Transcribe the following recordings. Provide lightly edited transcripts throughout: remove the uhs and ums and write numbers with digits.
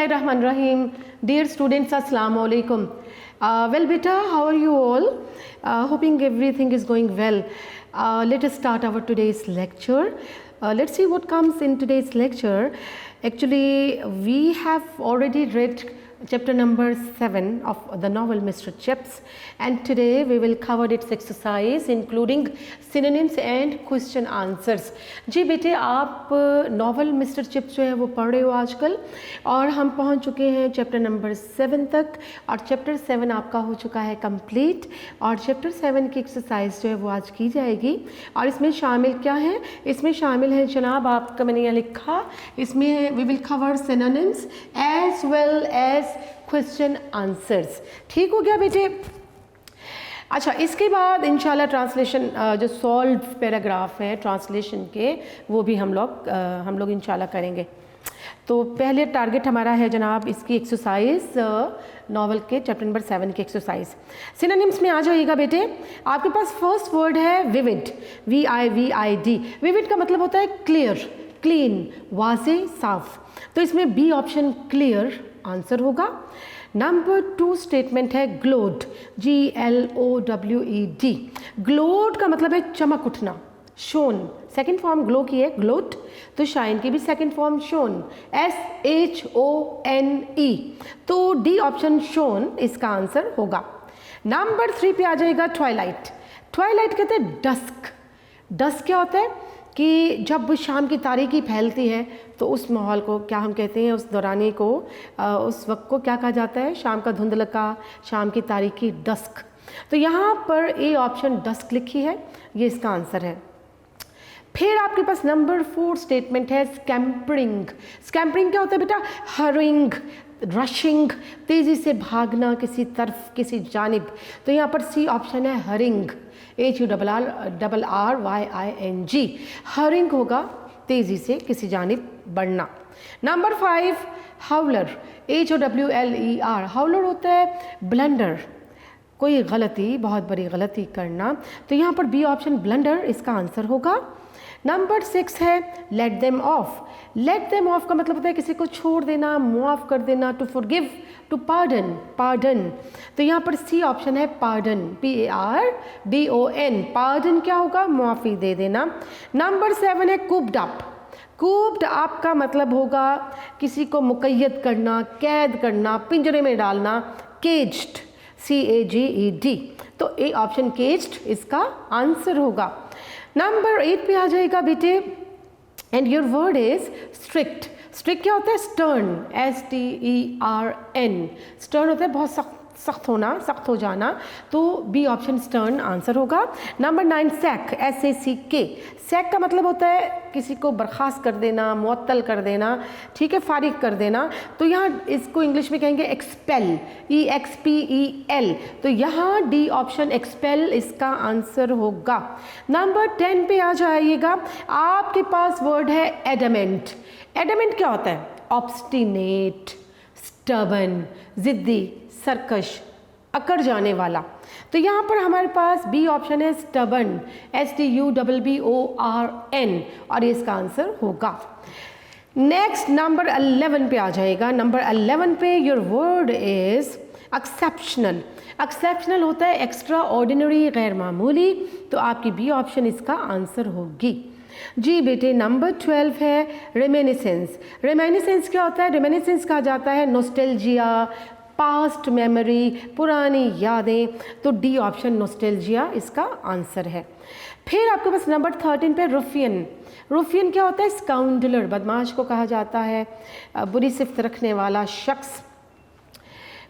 Bismillahirrahmanirrahim. Dear students, Assalamu alaikum. Well, beta, how are you all? Hoping everything is going well. Let us start our today's lecture. Let's see what comes in today's lecture. Actually, we have already read chapter number 7 of the novel Mr. Chips, and today we will cover its exercise including synonyms and question answers. जी बेटे, आप novel mister chips जो है वो पढ़ रहे हो आजकल, और हम पहुंच चुके हैं चैप्टर नंबर 7 तक, और चैप्टर 7 आपका हो चुका है कंप्लीट, और चैप्टर 7 की एक्सरसाइज जो है वो आज की जाएगी। और इसमें शामिल क्या है? इसमें शामिल है जनाब, आपका मैंने यहाँ लिखा, इसमें we will cover synonyms as well as question answers. ठीक हो गया बेटे? अच्छा, इसके बाद इंशाल्लाह ट्रांसलेशन जो सॉल्व पैराग्राफ है ट्रांसलेशन के, वो भी हम लोग इंशाल्लाह करेंगे। तो पहले टारगेट हमारा है जनाब इसकी एक्सरसाइज, नॉवल के चैप्टर नंबर 7 की एक्सरसाइज। सिनोनिम्स में आ जाइएगा बेटे। आपके पास फर्स्ट वर्ड है विविड, VIVID। विविड का मतलब होता है क्लियर, क्लीन, वाज़े, साफ। तो इसमें बी ऑप्शन क्लियर आंसर होगा। नंबर 2 स्टेटमेंट है ग्लोड, GLOWED। ग्लोड का मतलब है चमक उठना, शोन। सेकेंड फॉर्म ग्लो की है ग्लोड, तो शाइन की भी सेकेंड फॉर्म शोन, SHONE। तो डी ऑप्शन शोन इसका आंसर होगा। नंबर 3 पे आ जाएगा ट्वाइलाइट। ट्वाइलाइट कहते हैं डस्क। डस्क क्या होता है कि जब शाम की तारीकी फैलती है तो उस माहौल को क्या हम कहते हैं, उस दौरानी को, उस वक्त को क्या कहा जाता है? शाम का धुंधलका, शाम की तारीकी, डस्क। तो यहाँ पर ए ऑप्शन डस्क लिखी है, ये इसका आंसर है। फिर आपके पास नंबर 4 स्टेटमेंट है स्कैम्परिंग। स्कैम्परिंग क्या होता है बेटा? हरिंग, रशिंग, तेज़ी से भागना किसी तरफ, किसी जानिब। तो यहाँ पर सी ऑप्शन है हरिंग, HURRYING। हरिंग होगा तेज़ी से किसी जानिब बढ़ना। Number 5 howler, HOWLER। हाउलर होता है ब्लंडर, कोई गलती, बहुत बड़ी गलती करना। तो यहाँ पर बी ऑप्शन ब्लंडर इसका आंसर होगा। नंबर 6 है let them of. Let them of का मतलब होता है किसी को छोड़ देना, मुआफ़ कर देना, to forgive, to pardon, pardon. तो यहाँ पर सी ऑप्शन है पार्डन, PARDON। पार्डन क्या होगा? मुआफ़ी दे देना। नंबर 7 है कूप्ड अप। कूप्ड अप का मतलब होगा किसी को मुक़य्यद करना, कैद करना, पिंजरे में डालना, केज्ड, CAGED। तो ए ऑप्शन केज्ड इसका आंसर होगा। नंबर 8 पे आ जाएगा बेटे, and your word is strict. Strict क्या होता है? Stern, STERN। स्टर्न होता है बहुत सख्त होना, सख्त हो जाना। तो बी ऑप्शन स्टर्न आंसर होगा। Number 9 sack, SACK। सैक का मतलब होता है किसी को बर्खास्त कर देना, मुअत्तल कर देना, ठीक है, फारिग कर देना। तो यहाँ इसको इंग्लिश में कहेंगे एक्सपेल, EXPEL। तो यहाँ डी ऑप्शन एक्सपेल इसका आंसर होगा। नंबर 10 पे आ जाइएगा। आपके पास वर्ड है एडमेंट। एडमेंट क्या होता है? ऑब्स्टिनेट, स्टबन, ज़िद्दी, सरकश, अकड़ जाने वाला। तो यहाँ पर हमारे पास बी ऑप्शन है स्टबन, STUBBORN, और इसका आंसर होगा। नेक्स्ट नंबर 11 पे आ जाएगा। नंबर 11 पे your word is exceptional. Exceptional होता है एक्स्ट्रा ऑर्डिनरी, गैर मामूली। तो आपकी बी ऑप्शन इसका आंसर होगी। जी बेटे, नंबर 12 है रेमिनिसेंस। रेमिनिसेंस क्या होता है? रेमिनिसेंस कहा जाता है नोस्टैल्जिया, पास्ट मेमोरी, पुरानी यादें। तो डी ऑप्शन नोस्टैल्जिया इसका आंसर है। फिर आपके पास नंबर 13 पे रुफियन। रुफियन क्या होता है? स्काउंडलर, बदमाश को कहा जाता है, बुरी सिफ्त रखने वाला शख्स,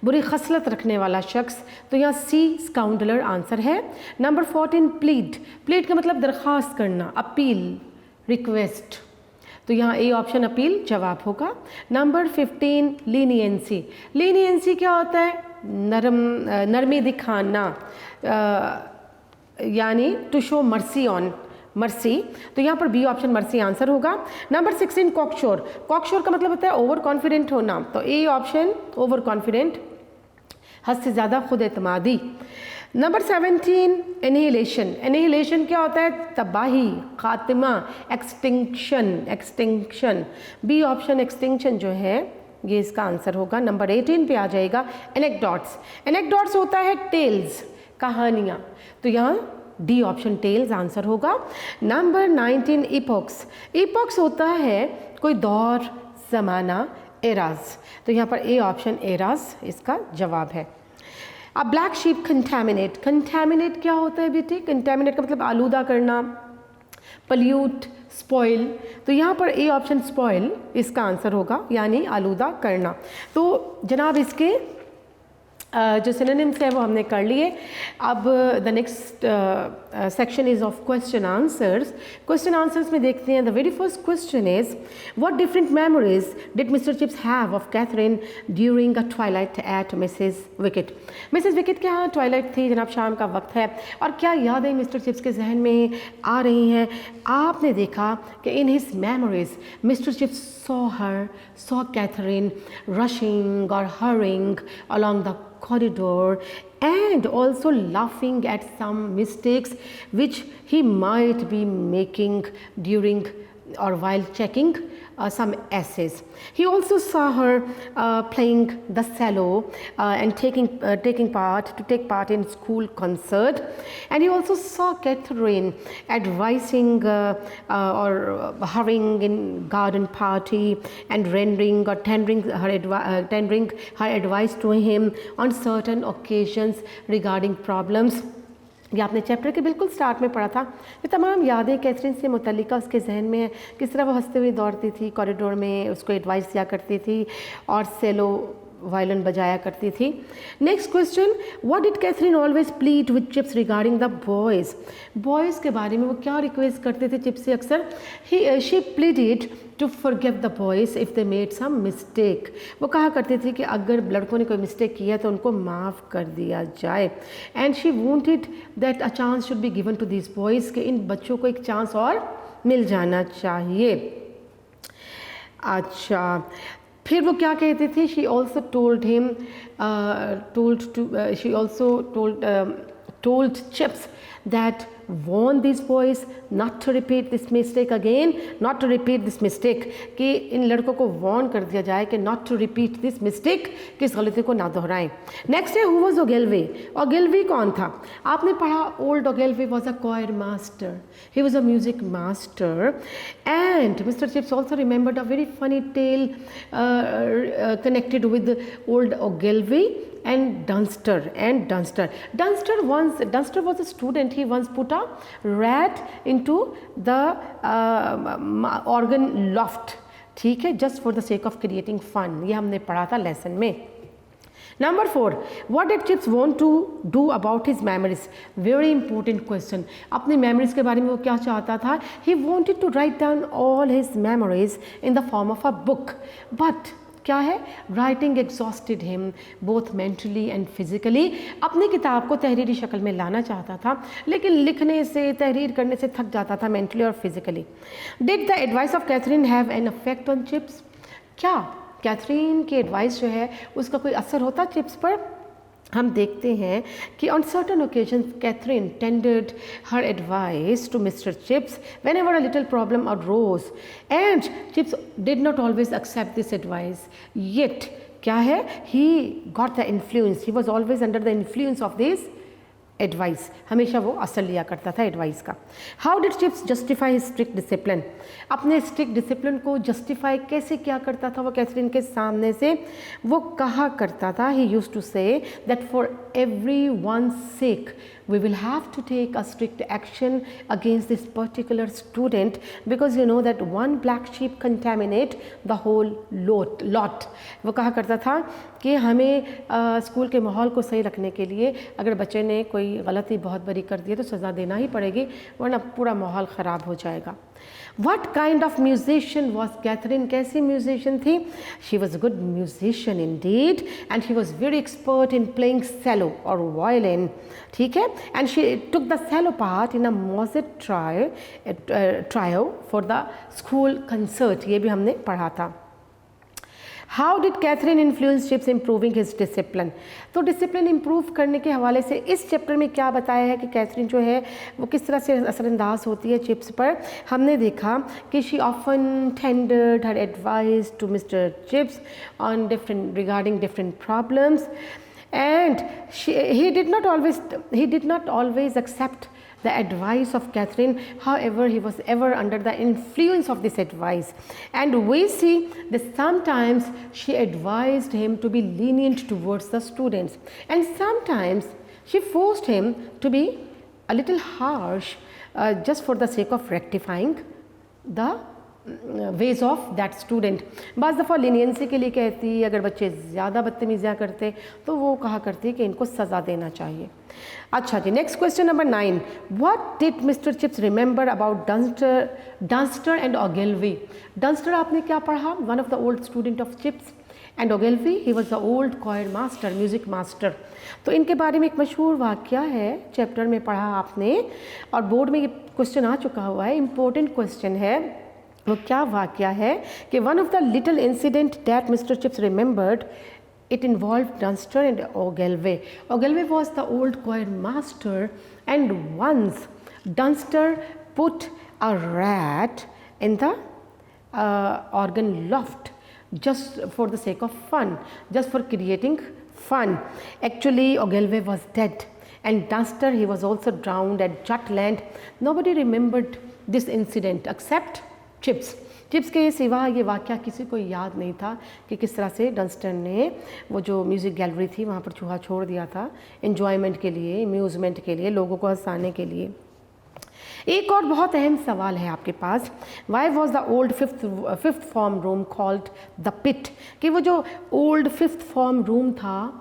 बुरी खसलत रखने वाला शख्स। तो यहाँ सी स्काउंडलर आंसर है। Number 14 plead. प्लीड का मतलब दरख्वास्त करना, अपील, रिक्वेस्ट। तो यहाँ ए ऑप्शन अपील जवाब होगा। Number 15 leniency. लीनियंसी क्या होता है? नरमी दिखाना, यानी to show mercy on, mercy. तो यहाँ पर बी ऑप्शन मर्सी आंसर होगा। Number 16 cocksure. कॉकशोर का मतलब होता है ओवर कॉन्फिडेंट होना। तो ए ऑप्शन ओवर कॉन्फिडेंट, हद से ज़्यादा खुद एतमादी। Number 17 annihilation. एनिहिलेशन क्या होता है? तबाही, खात्मा, extinction, extinction. B option extinction जो है ये इसका आंसर होगा। नंबर 18 पे आ जाएगा एनेक्डोट्स। एनेक्डोट्स होता है टेल्स, कहानियाँ, तो यहाँ डी ऑप्शन टेल्स आंसर होगा। Number 19 epochs. इपॉक्स होता है कोई दौर, ज़माना, एराज, तो यहाँ पर ए ऑप्शन एराज इसका जवाब है। अब ब्लैक शीप कंटैमिनेट। कंटैमिनेट क्या होता है बेटे? कंटैमिनेट का मतलब आलूदा करना, पल्यूट, स्पॉइल, तो यहाँ पर ए ऑप्शन स्पॉइल इसका आंसर होगा, यानी आलूदा करना। तो जनाब इसके जो सिनोनिम्स है वो हमने कर लिए। अब the next section is of question answers. Question answers में देखते हैं। The very first question is what different memories did mister Chips have of Katherine during a twilight at Mrs Wickett. Mrs Wickett के यहाँ Twilight थी जनाब, शाम का वक्त है, और क्या यादें मिस्टर चिप्स के जहन में आ रही हैं? आपने देखा कि in his memories mister chips saw Catherine rushing or hurrying along the corridor and also laughing at some mistakes which he might be making during or while checking some essays. He also saw her playing the cello and taking part in school concert, and he also saw Catherine advising or hurrying in garden party and tendering her advice to him on certain occasions regarding problems. ये आपने chapter के बिल्कुल start में पढ़ा था। ये तमाम यादें कैथरीन से मुतल्लिका उसके जहन में है, किस तरह वो हंसते हुए दौड़ती थी कॉरिडोर में, उसको एडवाइस दिया करती थी और सेलो वायलिन बजाया करती थी। Next question, what did Katherine always plead with Chips regarding the boys. Boys के बारे में वो क्या रिक्वेस्ट करते थे चिप्स से? अक्सर she pleaded to forgive the boys if they made some mistake. वो कहा करती थी कि अगर लड़कों ने कोई मिस्टेक किया तो उनको माफ़ कर दिया जाए। And she wanted that a chance should be given to this boys, कि इन बच्चों को एक चांस और मिल जाना चाहिए। अच्छा, फिर वो क्या कहते थे? She also told him told Chips that warn these boys not to repeat this mistake again, not to repeat this mistake, कि इन लड़कों को वार्न कर दिया जाए कि not to repeat this mistake, कि इस गलती को ना दोहराएं। नेक्स्ट है, who was Ogilvy? Ogilvy कौन था? आपने पढ़ा old Ogilvy was a choir master, he was a music master, and Mr. Chips also remembered a very funny tale connected with old Ogilvy and Dunster. Dunster was a student. He once put a rat into the organ loft, ठीक है, just for the sake of creating fun. ये हमने पढ़ा था lesson में। Number 4, what did Chips want to do about his memories? Very important question. अपनी memories के बारे में वो क्या चाहता था? He wanted to write down all his memories in the form of a book, but क्या है, writing exhausted him both mentally and physically. अपनी किताब को तहरीरी शक्ल में लाना चाहता था, लेकिन लिखने से, तहरीर करने से थक जाता था मेंटली और physically. Did the advice of Katherine have an affect on Chips? क्या कैथरीन की एडवाइस जो है उसका कोई असर होता चिप्स पर? हम देखते हैं कि on certain occasions Katherine tendered her advice to Mr Chips whenever a little problem arose, and Chips did not always accept this advice. Yet क्या है, he got the influence, he was always under the influence of this advice, हमेशा वो असर लिया करता था advice का। How did chips justify strict discipline? अपने स्ट्रिक्ट डिसिप्लिन को जस्टिफाई कैसे किया करता था वो कैथरीन के सामने से? वो कहा करता था, he used to say that for every one sake we will have to take a strict action against this particular student, because you know that one black sheep contaminate the whole lot. वो कहा करता था कि हमें school के माहौल को सही रखने के लिए अगर बच्चे ने कोई गलती बहुत बड़ी कर दी है तो सज़ा देना ही पड़ेगी, वरना पूरा माहौल ख़राब हो जाएगा। What kind of musician was Catherine? कैसी म्यूजिशियन थी? She was a good musician indeed, and she was very expert in playing cello or violin, ठीक है, and she took the cello part in a Mozart trio for the school concert, ये भी हमने पढ़ा था। How did Katherine influence Chips improving his discipline. तो discipline improve करने के हवाले से इस चैप्टर में क्या बताया है कि कैथरीन जो है वो किस तरह से असरअंदाज होती है चिप्स पर। हमने देखा कि she often tendered her advice to Mr Chips on different regarding different problems and he did not always accept the advice of Catherine. However, he was ever under the influence of this advice, and we see that sometimes she advised him to be lenient towards the students, and sometimes she forced him to be a little harsh just for the sake of rectifying the ways of that student. बस दफ़ा leniency के लिए कहती, अगर बच्चे ज़्यादा बदतमीज़ियाँ करते तो वो कहा करती कि इनको सज़ा देना चाहिए। अच्छा जी, next question number 9, what did mister Chips remember about Dunster and Ogilvie. Dunster आपने क्या पढ़ा, one of the old student of Chips, and Ogilvie he was the old choir master, music master. तो इनके बारे में एक मशहूर वाक़या है, चैप्टर में पढ़ा आपने और बोर्ड में ये क्वेश्चन आ चुका हुआ है, इम्पोर्टेंट क्वेश्चन है। वो क्या वाक़या है कि one of the little incident that mister chips remembered, it involved Dunster and Ogilvy. Ogilvy was the old choir master, and once Dunster put a rat in the organ loft just for the sake of fun, just for creating fun. Actually, Ogilvy was dead, and Dunster, he was also drowned at Jutland. Nobody remembered this incident except chips. Chips के सिवा ये वाक़या किसी को याद नहीं था कि किस तरह से डंस्टर ने वो जो म्यूज़िक गैलरी थी वहाँ पर चूहा छोड़ दिया था एन्जॉयमेंट के लिए, अम्यूज़मेंट के लिए, लोगों को हंसाने के लिए। एक और बहुत अहम सवाल है आपके पास, why was the old fifth form room called the pit, कि वो जो ओल्ड फिफ्थ फॉर्म रूम था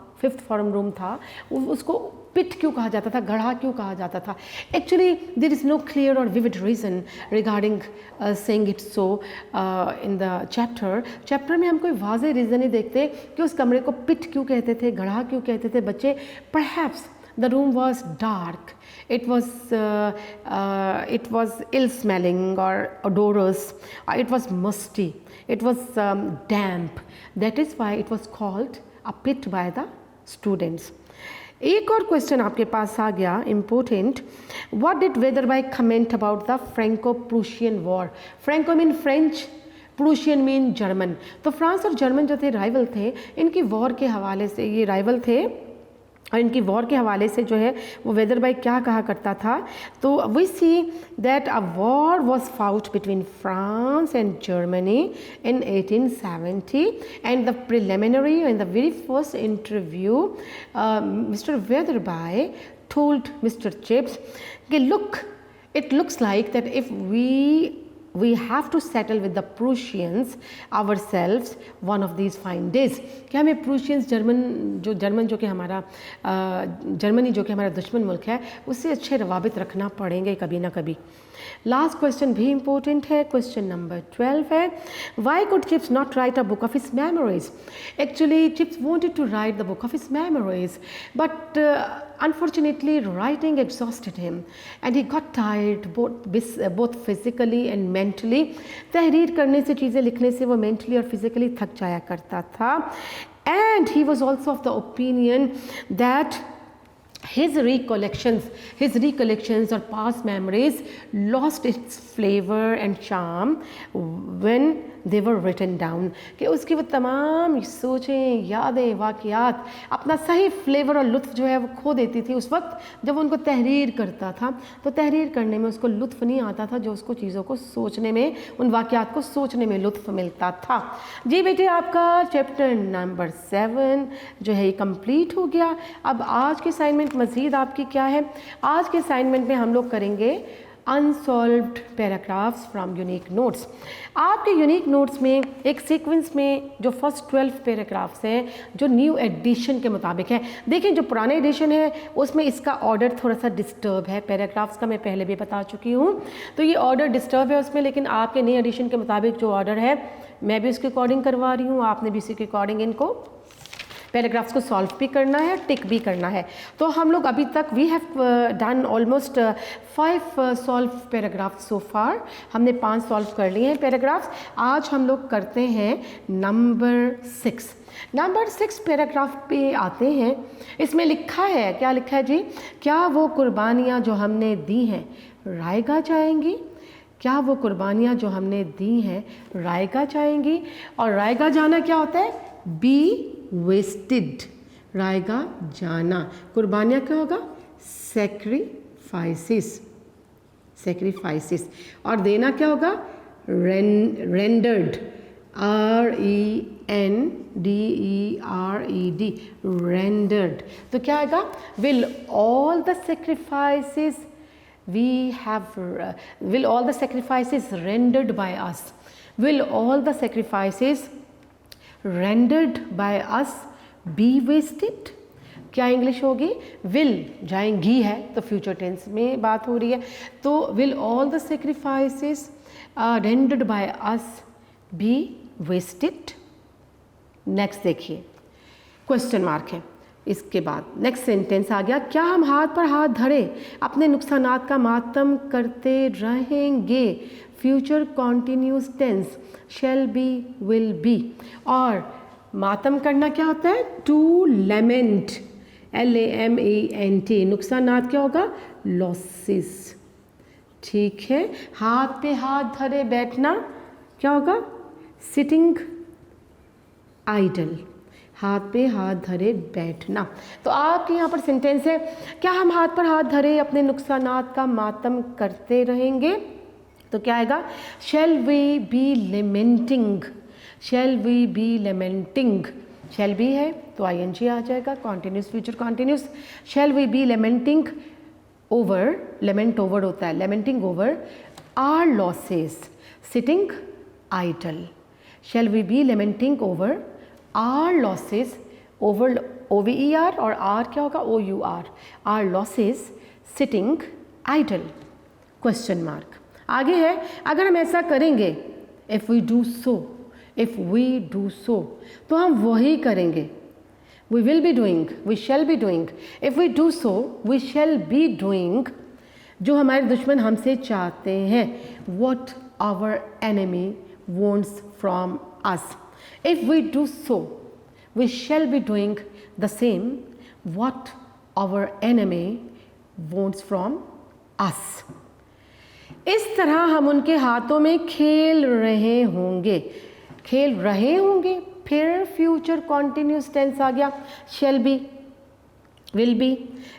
उसको पिट क्यों कहा जाता था, गढ़ा क्यों कहा जाता था। Actually there is no clear और vivid reason regarding saying it so in the chapter में हम कोई वाज़ेह रीज़न नहीं देखते कि उस कमरे को पिट क्यों कहते थे, गढ़ा क्यों कहते थे बच्चे। Perhaps the room was dark, it was ill smelling or odorous, it was musty, it was damp, that is why it was called a pit by the students. एक और क्वेश्चन आपके पास आ गया important, what did Weatherby comment about the Franco Prussian war. Franco mean French, Prussian mean German. तो France और German जो थे rival थे, इनकी वॉर के हवाले से ये राइवल थे और इनकी वॉर के हवाले से जो है वो वेदरबाई क्या कहा करता था। तो we see that a war was fought between France and Germany in 1870, and the preliminary and the very first interview Mr Wetherby told Mr. Chips कि look, it looks like that if we have to settle with the Prussians ourselves one of these fine days, कि हमें प्रूशियंस Germany जो कि हमारा दुश्मन मुल्क है उससे अच्छे रवाबित रखना पड़ेंगे कभी ना कभी। लास्ट क्वेश्चन भी इम्पोर्टेंट है, क्वेश्चन नंबर 12 है, Y could chips not right a book of his memories. Actually chips wanted to write the book of his memories, but unfortunately writing exhausted him and he got tired both physically and mentally. तहरीर करने से, चीज़ें लिखने से वो mentally और physically थक जाया करता था, and he was also of the opinion that his recollections or past memories lost its flavor and charm when they were written down, कि उसकी वो तमाम सोचें, यादें, वाक़यात अपना सही फ्लेवर और लुत्फ़ जो है वो खो देती थी उस वक्त जब उनको तहरीर करता था। तो तहरीर करने में उसको लुत्फ़ नहीं आता था जो उसको चीज़ों को सोचने में, उन वाक़यात को सोचने में लुत्फ़ मिलता था। जी बेटे, आपका चैप्टर नंबर 7 जो है ये कंप्लीट हो गया। अब आज के असाइनमेंट मज़ीद आपकी क्या है, आज के असाइनमेंट में हम लोग करेंगे unsolved paragraphs from unique notes. आपके यूनिक नोट्स में एक सीक्वेंस में जो फर्स्ट 12 पैराग्राफ्स हैं जो न्यू एडिशन के मुताबिक है। देखिए, जो पुराने एडिशन है उसमें इसका ऑर्डर थोड़ा सा डिस्टर्ब है, पैराग्राफ्स का मैं पहले भी बता चुकी हूँ, तो ये ऑर्डर डिस्टर्ब है उसमें, लेकिन आपके नए एडिशन के मुताबिक जो ऑर्डर है मैं भी उसके अकॉर्डिंग करवा रही हूँ, आपने भी इसी के अकॉर्डिंग इनको पैराग्राफ्स को सॉल्व भी करना है, टिक भी करना है। तो हम लोग अभी तक we have done almost 5 solve paragraphs so far. हमने 5 सॉल्व कर लिए हैं पैराग्राफ्स। आज हम लोग करते हैं नंबर 6। नंबर 6 पैराग्राफ पे आते हैं। इसमें लिखा है, क्या लिखा है जी? क्या वो कुर्बानियाँ जो हमने दी हैं रायगा जाएंगी? क्या वो कुर्बानियाँ जो हमने दी हैं रायगा जाएंगी? और रायगा जाना क्या होता है? B wasted. रायगा जाना। कुर्बानियाँ क्या होगा? सैक्रिफाइसेस। सैक्रिफाइसेस। और देना क्या होगा? रेंडर्ड। RENDERED। रेंडर्ड। तो क्या आएगा? Will all the sacrifices will all the sacrifices rendered by us, will all the sacrifices rendered by us be wasted? क्या इंग्लिश होगी? will जाएंगी है तो फ्यूचर टेंस में बात हो रही है, तो will all the sacrifices rendered by us be wasted? Next देखिए, क्वेश्चन मार्क है। इसके बाद नेक्स्ट सेंटेंस आ गया, क्या हम हाथ पर हाथ धरे अपने नुकसानात का मातम करते रहेंगे? Future continuous tense, shall be, will be. और मातम करना क्या होता है? To लेमेंट, LAMENT। नुकसानात क्या होगा? लॉसेस। ठीक है। हाथ पे हाथ धरे बैठना क्या होगा? Sitting idle. हाथ पे हाथ धरे बैठना। तो आपके यहाँ पर सेंटेंस है, क्या हम हाथ पर हाथ धरे अपने नुकसानात का मातम करते रहेंगे? तो क्या आएगा? Shall we be lamenting. Shall we be lamenting. Shall be है तो ING आ जाएगा, continuous, future continuous. Shall we be lamenting over, lament over होता है, lamenting over our losses, sitting idle. Shall we be lamenting over our losses, over OVER, और our क्या होगा? OUR। Our losses sitting idle. Question mark. आगे है, अगर हम ऐसा करेंगे, if we do so, if we do सो, तो हम वही करेंगे। We will be doing, we shall be doing. If we do so, we shall be doing जो हमारे दुश्मन हमसे चाहते हैं। What our enemy wants from us. If we do so, we shall be doing the same what our enemy wants from us. इस तरह हम उनके हाथों में खेल रहे होंगे। खेल रहे होंगे, फिर फ्यूचर कॉन्टिन्यूस टेंस आ गया, shall be, will be।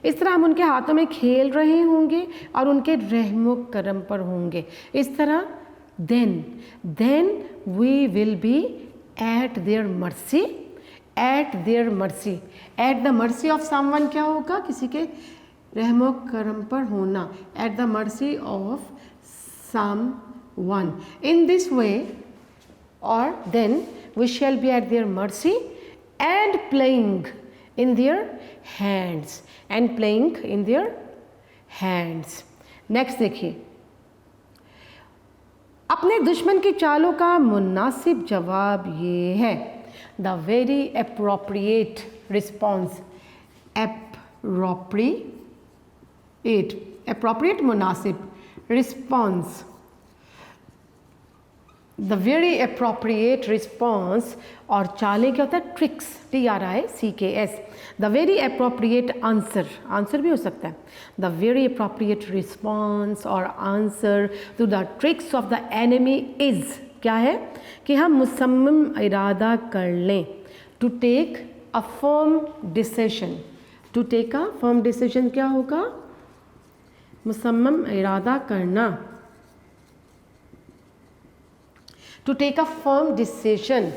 इस तरह हम उनके हाथों में खेल रहे होंगे और उनके रहमो करम पर होंगे। इस तरह then we will be at their mercy, at their mercy, at the mercy of someone क्या होगा? किसी के रहमो करम पर होना, at the mercy of someone। in this way, or then we shall be at their mercy and playing in their hands, and playing in their hands। Next देखिए, अपने दुश्मन की चालों का मुनासिब जवाब ये है। The very appropriate response, appropriate मुनासिब response, the very appropriate response. और चालें क्या होता है? Tricks, TRICKS। The very appropriate answer, answer भी हो सकता है। द वेरी एप्रोप्रिएट रिस्पॉन्स और answer to the tricks of the enemy is, क्या है? कि हम मुसम्मम इरादा कर लें। To take a firm decision, to take a firm decision क्या होगा? मुसम्मम इरादा करना। To take a firm decision.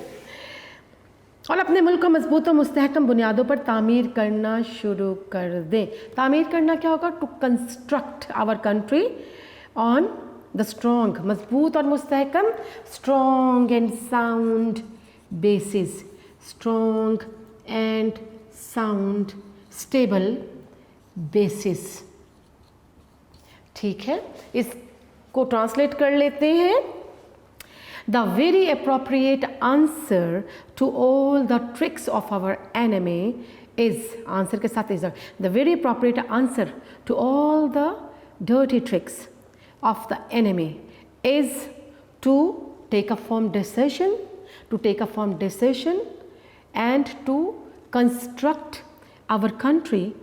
और अपने मुल्क को मजबूत और मुस्तहकम बुनियादों पर तामीर करना शुरू कर दें। तामीर करना क्या होगा? To construct our country on the strong, मजबूत और मुस्तहकम, strong and sound basis, strong and sound stable basis. ठीक है, इसको ट्रांसलेट कर लेते हैं। The very appropriate answer to all the tricks of our enemy is, answer के साथ is the very appropriate answer to all the dirty tricks of the enemy is to take a firm decision, and to construct our country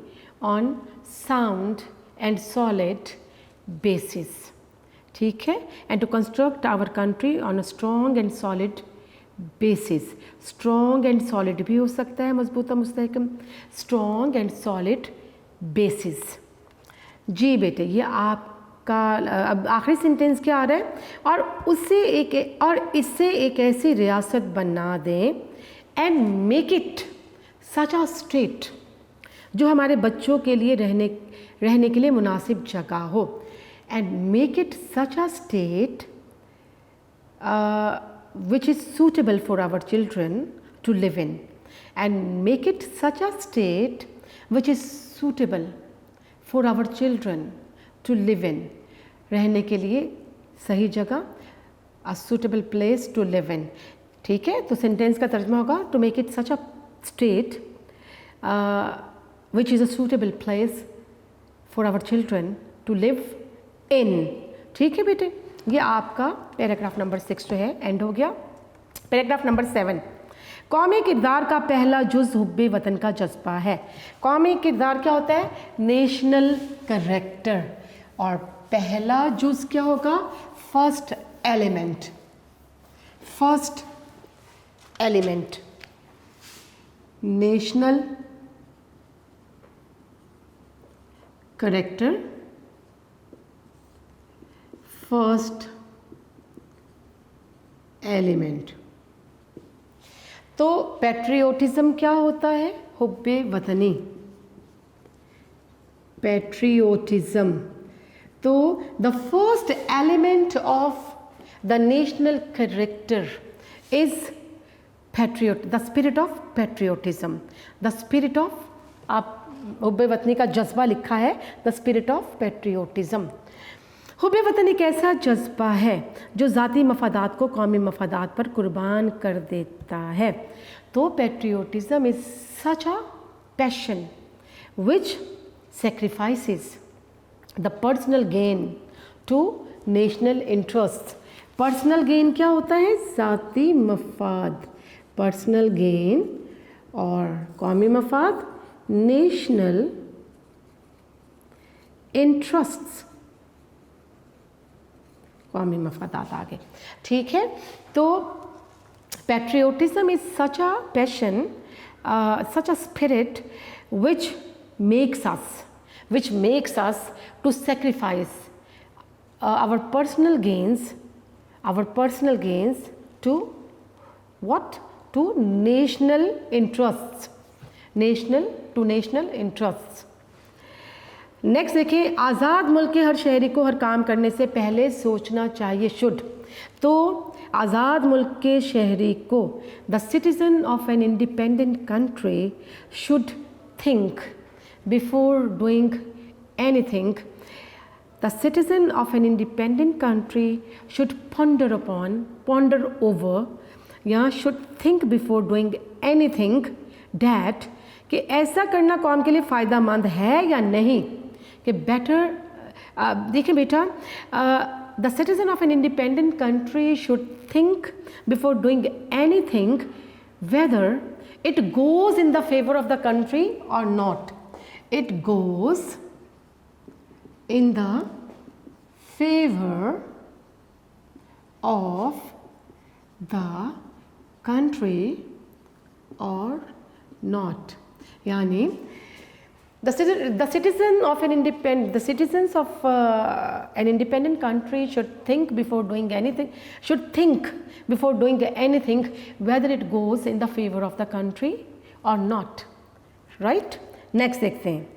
on sound and solid basis. ठीक है, and to construct our country on a strong and solid basis. Strong and solid भी हो सकता है, मजबूत और मुस्तहकम. Strong and solid basis. जी बेटे, ये आपका अब आखिरी सेंटेंस क्या आ रहा है? और इससे एक ऐसी रियासत बना दें and make it such a state जो हमारे बच्चों के लिए रहने के लिए मुनासिब जगह हो. And make it such a state which is suitable for our children to live in. And make it such a state which is suitable for our children to live in. रहने के लिए सही जगह, a suitable place to live in. ठीक है, तो sentence का तर्जमा होगा to make it such a state which is a suitable place for our children to live in. ठीक है बेटे, ये आपका पैराग्राफ नंबर 6 जो है एंड हो गया. पैराग्राफ नंबर 7, कौमी किरदार का पहला जुज़ हुब्बे वतन का जज्बा है. कौमी किरदार क्या होता है? National character. और पहला जुज़ क्या होगा? First element. National character, first element. तो पैट्रियोटिज्म क्या होता है? हुब्बे वतनी. पैट्रियोटिज्म. तो the first element of the national character is patriot, the spirit of patriotism. The spirit of, आप हुब्बे वतनी का जज्बा लिखा है, द स्पिरिट ऑफ पैट्रियोटिज्म. हुब्बे वतन एक ऐसा जज्बा है जो ज़ाती मफादात को कौमी मफादात पर कुर्बान कर देता है. तो patriotism is such a passion which sacrifices the personal gain to national interest. Personal gain क्या होता है? ज़ाती मफाद. पर्सनल गेन और कौमी मफाद, नेशनल इंटरेस्ट्स, कौमी मफादात आगे. ठीक है, तो patriotism is such a passion, such a spirit which makes us to sacrifice our personal gains to what? To national interests. National interests. Next देखिए, आज़ाद मुल्क के हर शहरी को हर काम करने से पहले सोचना चाहिए. शुड. तो आज़ाद मुल्क के शहरी को, the citizen of an independent country should think before doing anything. The citizen of an independent country should ponder over, या should think before doing anything that, कि ऐसा करना कौम के लिए फ़ायदा मंद है या नहीं. कि बेटर, देखिए बेटा, the citizen of an independent country should think before doing anything whether it goes in the favour of the country और not. It goes in the favour of the country और नॉट. यानी the citizens of an independent country should think before doing anything whether it goes in the favor of the country or not. right? next देखते हैं.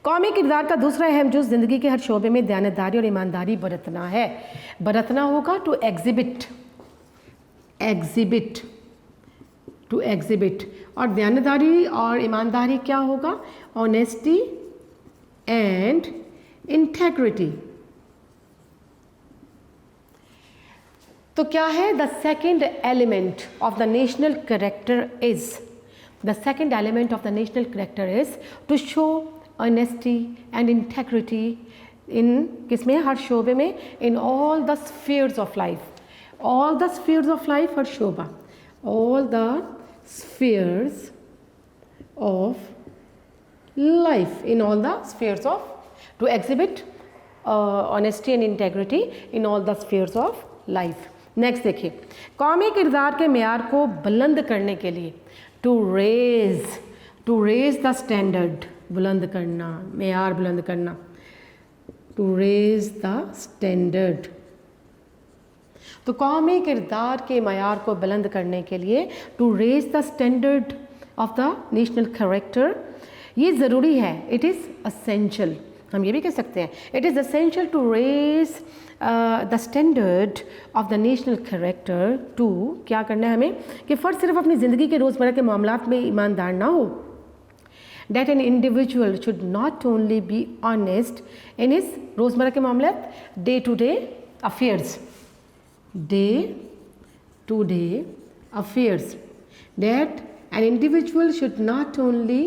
कौमी किरदार का दूसरा अहम जुज़ ज़िंदगी के हर शोबे में दयानतदारी और ईमानदारी बरतना है. बरतना होगा टू एग्जिबिट. और दयानतदारी और ईमानदारी क्या होगा? Honesty and integrity. तो क्या है, the second element of the national character is, the second element of the national character is to show honesty and integrity in किसमें, हर शोबे में, in all the spheres of life, all the spheres of life are shobha, all the spheres of life, in all the spheres of, to exhibit honesty and integrity in all the spheres of life. Next देखिए, कौमी किरदार के मेयार को बुलंद करने के लिए, to raise the standard, बुलंद करना, मेयार बुलंद करना, टू रेज द स्टैंडर्ड। तो कौमी किरदार के मयार को बुलंद करने के लिए to raise the standard of the national character, ये ज़रूरी है, इट इज़ असेंशियल, हम ये भी कह सकते हैं, it is essential to raise the standard of the national character, to क्या करना है हमें, कि फ़र्द सिर्फ अपनी ज़िंदगी के रोज़मर्रा के मामलात में ईमानदार ना हो, that an individual should not only be honest in his रोज़मर्रा के मामलात, day to day affairs, day-to-day affairs, that an individual should not only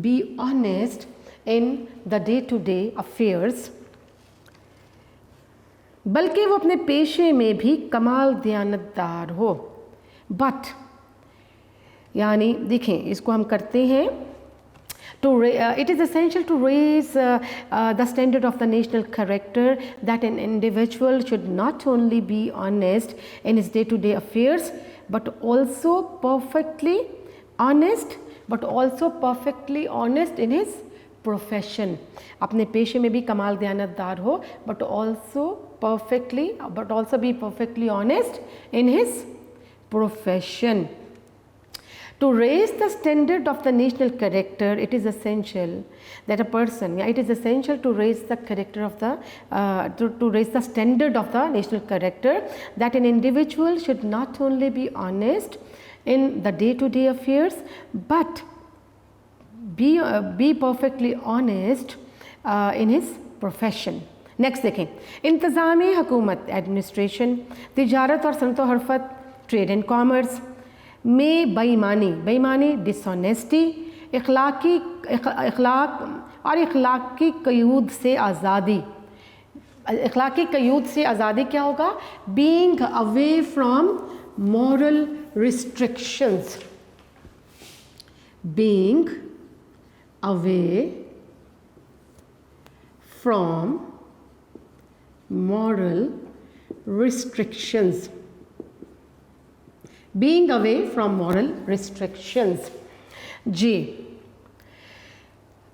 be honest in the day-to-day affairs, बल्कि वो अपने पेशे में भी कमाल दयानतदार हो। बट यानी देखें, इसको हम करते हैं, it is essential to raise the standard of the national character, that an individual should not only be honest in his day-to-day affairs, but also perfectly honest in his profession. अपने पेशे में भी कमाल दयानतदार हो, but also be perfectly honest in his profession. To raise the standard of the national character, it is essential that a person, it is essential to raise the character of the, to raise the standard of the national character, that an individual should not only be honest in the day-to-day affairs, but be perfectly honest in his profession. Next देखें, इंतज़ामी हुकूमत, administration, तिजारत और सनत व हरफत, trade and commerce में बेईमानी, dishonesty, इखलाकी कयूद से आज़ादी, इखलाकी कयूद से आज़ादी क्या होगा, being away from moral restrictions, being away from moral restrictions, being away from moral restrictions। जी,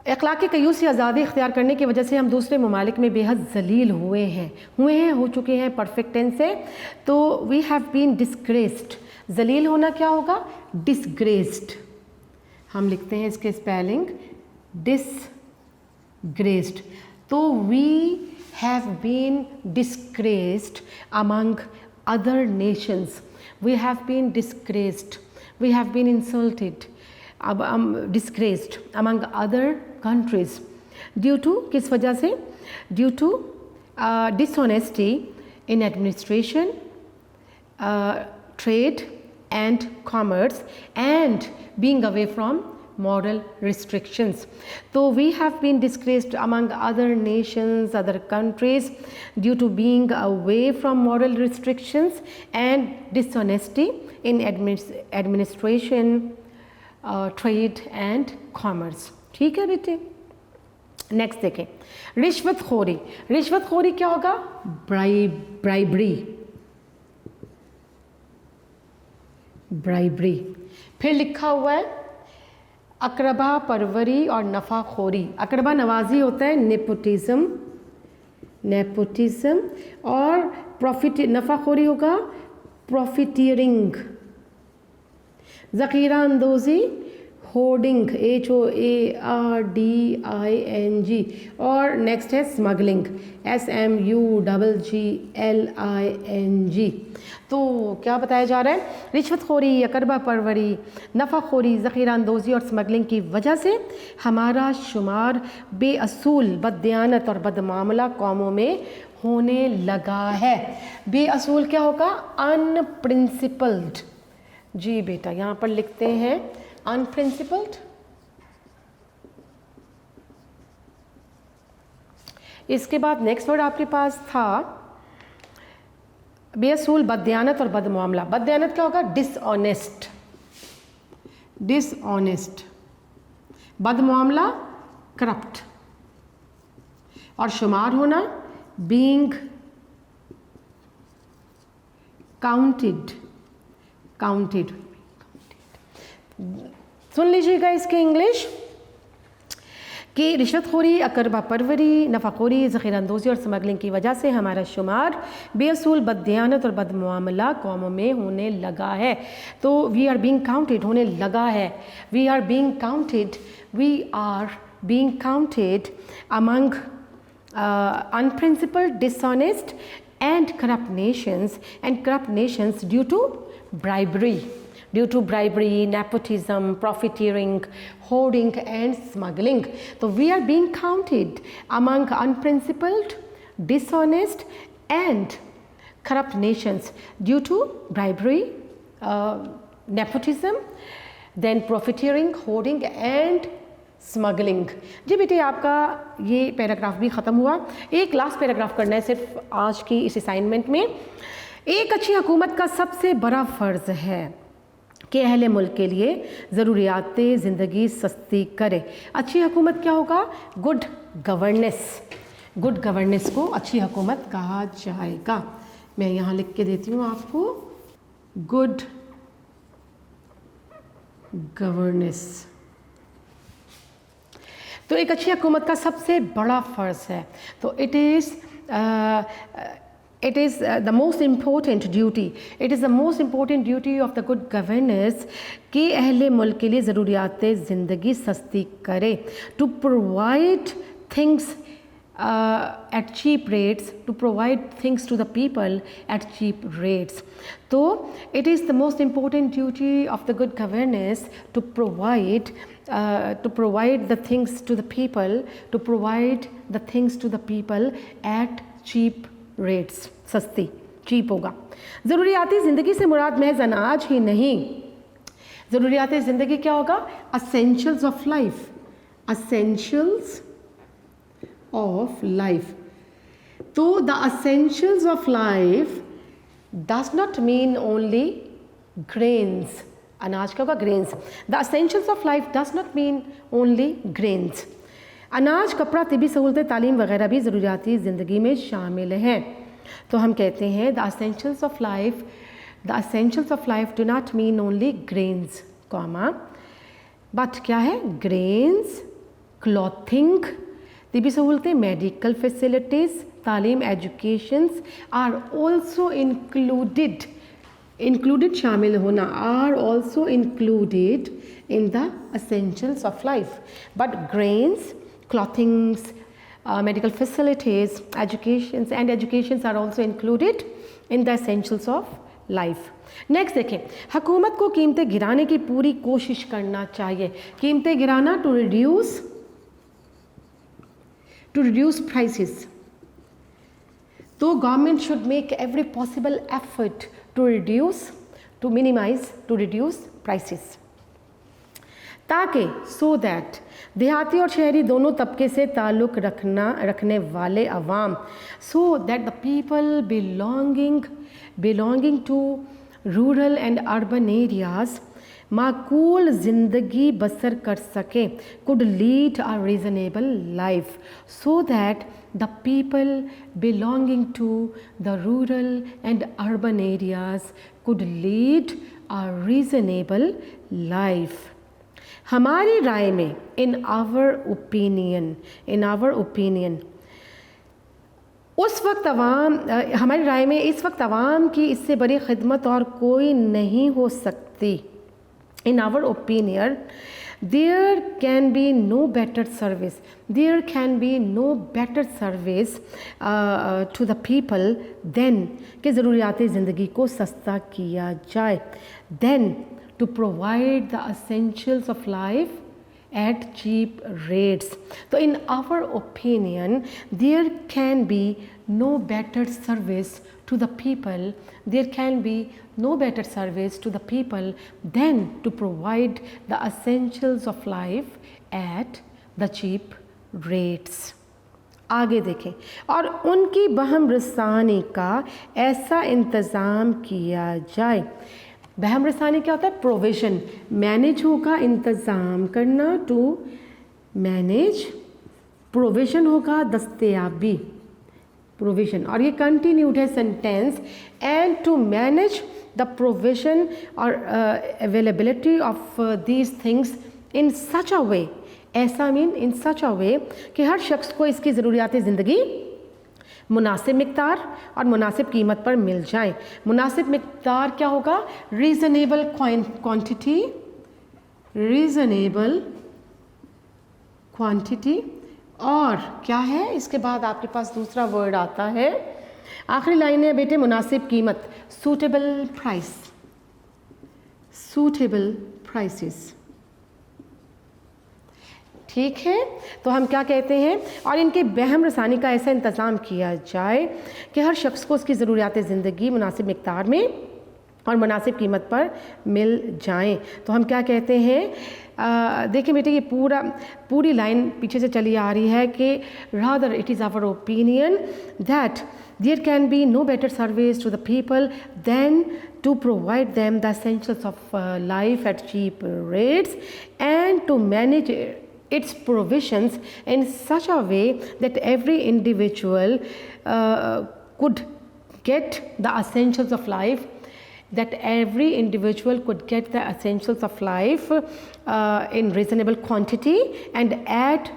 अखलाकी कयूद से आज़ादी इख्तियार करने की वजह से हम दूसरे ममालिक में बेहद जलील हो चुके हैं परफेक्ट टेंस से, तो वी हैव बीन डिस्ग्रेस्ड। जलील होना क्या होगा, डिस्ग्रेस्ड, हम लिखते हैं इसके स्पेलिंग डिसग्रेस्ड, तो we have been disgraced among other nations, we have been disgraced, we have been insulted, disgraced among other countries due to किस वजह से, due to dishonesty in administration, trade and commerce, and being away from moral restrictions. So we have been disgraced among other nations, other countries due to being away from moral restrictions and dishonesty in administration, trade and commerce. ठीक है बेटे, next देखें, रिश्वतखोरी क्या होगा, bribery. फिर लिखा हुआ है अकरबा परवरी और नफ़ाखोरी, अकरबा नवाजी होता है नेपोटिज्म, और नफ़ाखोरी होगा प्रॉफिटियरिंग, ज़ख़ीरा अंदोज़ी होर्डिंग, HOARDING, और नेक्स्ट है स्मगलिंग, SMUGGLING। तो क्या बताया जा रहा है, रिश्वतखोरी, अकरबा परवरी, नफ़ाखोरी, ज़ख़ीरा अंदोज़ी और स्मगलिंग की वजह से हमारा शुमार बेअसूल, बददियानत और बदमामला कौमों में होने लगा है। बेअसूल क्या होगा? अनप्रिंसिपल्ड। जी बेटा यहाँ पर लिखते हैं अनप्रिंसिपल्ड। इसके बाद नेक्स्ट वर्ड आपके पास था बेअसूल, बददियानत और बदमामला। बददियानत क्या होगा? Dishonest, dishonest. बदमामला करप्ट, और शुमार होना बीइंग काउंटेड, काउंटेड। सुन लीजिएगा इसके इंग्लिश कि रिश्वतखोरी, अकरबा परवरी, नफ़ाखोरी, ज़ख़ीरअंदोज़ी और स्मगलिंग की वजह से हमारा शुमार बेअसूल, बददियानत और बदमामला कौमों में होने लगा है। तो वी आर बीइंग काउंटेड, होने लगा है। We are being counted, we are being counted among unprincipled, dishonest and corrupt nations due to bribery, nepotism, profiteering, hoarding and smuggling. So we are being counted among unprincipled, dishonest and corrupt nations due to bribery, nepotism, then profiteering, hoarding and smuggling. जी बेटे आपका ये paragraph भी ख़त्म हुआ। एक last paragraph करना है सिर्फ आज की इस असाइनमेंट में। एक अच्छी हुकूमत का सबसे बड़ा फ़र्ज़ है कि अहले मुल्क के लिए ज़रूरियात ज़िंदगी सस्ती करे। अच्छी हुकूमत क्या होगा? Good governance. गुड गवर्नेंस को अच्छी हुकूमत कहा जाएगा। मैं यहाँ लिख के देती हूँ आपको, गुड गवर्नेंस। तो एक अच्छी हुकूमत का सबसे बड़ा फ़र्ज़ है। तो it is the most important duty, it is the most important duty of the good governance कि अहले मुल्क के लिए ज़रूरियात ज़िंदगी सस्ती करे। To provide things at cheap rates, to provide things to the people at cheap rates. So it is the most important duty of the good governance to provide the things to the people, to provide the things to the people at cheap rates. सस्ती, cheap होगा। ज़रूरियाती ज़िंदगी से मुराद महज अनाज ही नहीं, ज़रूरियाती ज़िंदगी क्या होगा? essentials of life, essentials of life. So the essentials of life does not mean only grains. अनाज क्या होगा? grains. The essentials of life does not mean only grains. अनाज, कपड़ा, तिबी सहूलतें, तालीम वगैरह भी ज़रूरियाती ज़िंदगी में शामिल हैं। तो हम कहते हैं the essentials of life do not mean only grains, but क्या है? grains, clothing, तिबी सहूलतें, मेडिकल फैसिलिटीज़, तालीम, एजुकेशंस आर ऑल्सो इंक्लूडेड शामिल होना, are also included in the essentials of life. But grains, clothings, medical facilities, educations are also included in the essentials of life. Next देखें, हुकूमत को कीमतें गिराने की पूरी कोशिश करना चाहिए। कीमतें गिराना, to reduce prices. So government should make every possible effort to reduce prices, ताकि so that देहाती और शहरी दोनों तबके से ताल्लुक़ रखने वाले अवाम, so that the people belonging to rural and urban areas माकूल ज़िंदगी बसर कर सकें, could lead a reasonable life, so that the people belonging to the rural and urban areas could lead a reasonable life. हमारी राय में, in our opinion, उस वक्त हमारी राय में इस वक्त अवाम की इससे बड़ी खिदमत और कोई नहीं हो सकती। In our opinion, there can be no better service to the people than कि ज़रूरियात ज़िंदगी को सस्ता किया जाए, then to provide the essentials of life at cheap rates. So in our opinion, there can be no better service to the people, there can be no better service to the people than to provide the essentials of life at the cheap rates. आगे देखें, और उनकी बहम रसानी का ऐसा इंतज़ाम किया जाए। बहम रसानी क्या होता है? प्रोविज़न, मैनेज होगा इंतज़ाम करना, टू मैनेज, प्रोविज़न होगा दस्तयाबी, प्रोविज़न, और ये कंटिन्यूड है sentence, and to manage the provision और availability of these things in such a way, ऐसा मीन इन सच अ वे कि हर शख्स को इसकी ज़रूरियात ज़िंदगी मुनासिब मिक़दार और मुनासिब कीमत पर मिल जाए। मुनासिब मिक़दार क्या होगा? रीज़नेबल क्वांटिटी, रीज़नेबल क्वांटिटी, और क्या है इसके बाद आपके पास दूसरा वर्ड आता है, आखिरी लाइन है बेटे, मुनासिब कीमत, सूटेबल प्राइस, सूटेबल प्राइसेस। ठीक है, तो हम क्या कहते हैं, और इनके बहम रसानी का ऐसा इंतज़ाम किया जाए कि हर शख्स को उसकी ज़रूरियात ज़िंदगी मुनासिब मिक़दार में और मुनासिब कीमत पर मिल जाएं। तो हम क्या कहते हैं, देखिए बेटे ये पूरी लाइन पीछे से चली आ रही है कि rather it is our opinion that there can be no better service to the people than to provide them the essentials of life at cheap rates and to manage its provisions in such a way that every individual could get the essentials of life, that every individual could get the essentials of life in reasonable quantity and at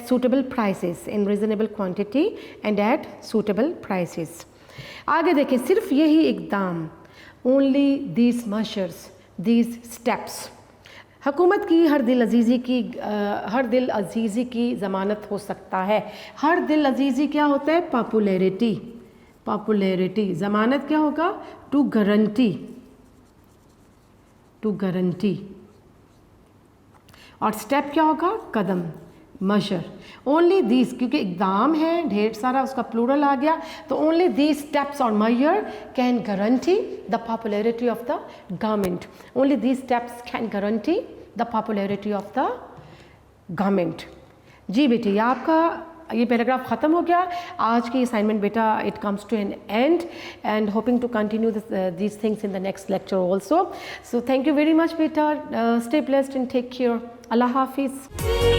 suitable prices, in reasonable quantity and at suitable prices. आगे देखिए, सिर्फ यही इक़दाम, only these measures, these steps, हुकूमत की हर दिल अजीज़ी की ज़मानत हो सकता है। हर दिल अजीज़ी क्या होता है? पॉपुलैरिटी, पॉपुलैरिटी, ज़मानत क्या होगा? टू गारंटी, टू गारंटी, और स्टेप क्या होगा? कदम, मशर। ओनली दीज, क्योंकि इक़दाम है ढेर सारा, उसका प्लूरल आ गया, तो ओनली दीज स्टेप्स और मशर can guarantee the popularity of the government, only these steps can guarantee the popularity of the government. जी बेटी, आपका ये पैराग्राफ ख़त्म हो गया। आज की असाइनमेंट बेटा it comes to an end and hoping to continue these things in the next lecture also. So thank you very much बेटा, stay blessed and take care, Allah हाफिज़।